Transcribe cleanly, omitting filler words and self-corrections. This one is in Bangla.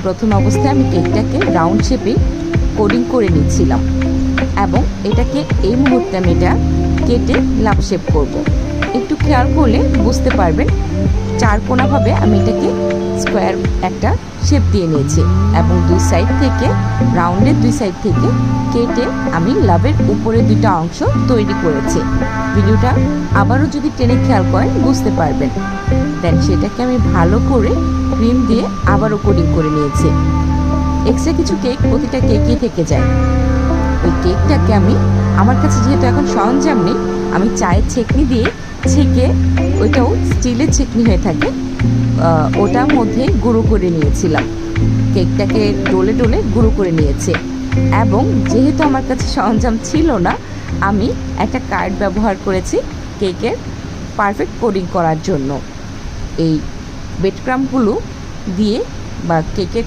প্রথম অবস্থায় আমি কেকটাকে রাউন্ড শেপে কোডিং করে নিচ্ছিলাম এবং এটাকে এই মুহূর্তে আমি এটা কেটে লাভ শেপ করব। একটু খেয়াল করলে বুঝতে পারবেন চারকোনাভাবে আমি এটাকে স্কোয়ার একটা শেপ দিয়ে নিয়েছি এবং দুই সাইড থেকে রাউন্ডের দুই সাইড থেকে কেটে আমি লাভের উপরে দুইটা অংশ তৈরি করেছি। ভিডিওটা আবারও যদি টেনে খেয়াল করেন বুঝতে পারবেন। দেন সেটাকে আমি ভালো করে ক্রিম দিয়ে আবারও কোডিং করে নিয়েছি। এক্সট্রা কিছু কেক প্রতিটা কেকই থেকে যায়। ওই কেকটাকে আমি আমার কাছে যেহেতু এখন সরঞ্জাম নেই, আমি চায়ের ছেঁকনি দিয়ে ছেঁকে, ওইটাও স্টিলের ছেঁকনি হয়ে থাকে, ওটার মধ্যে গুঁড়ো করে নিয়েছিলাম। কেকটাকে ডলে ডলে গুঁড়ো করে নিয়েছে এবং যেহেতু আমার কাছে সরঞ্জাম ছিল না, আমি একটা কার্ড ব্যবহার করেছি কেকের পারফেক্ট কোডিং করার জন্য। এই ব্রেড ক্রাম্বগুলো দিয়ে বা কেকের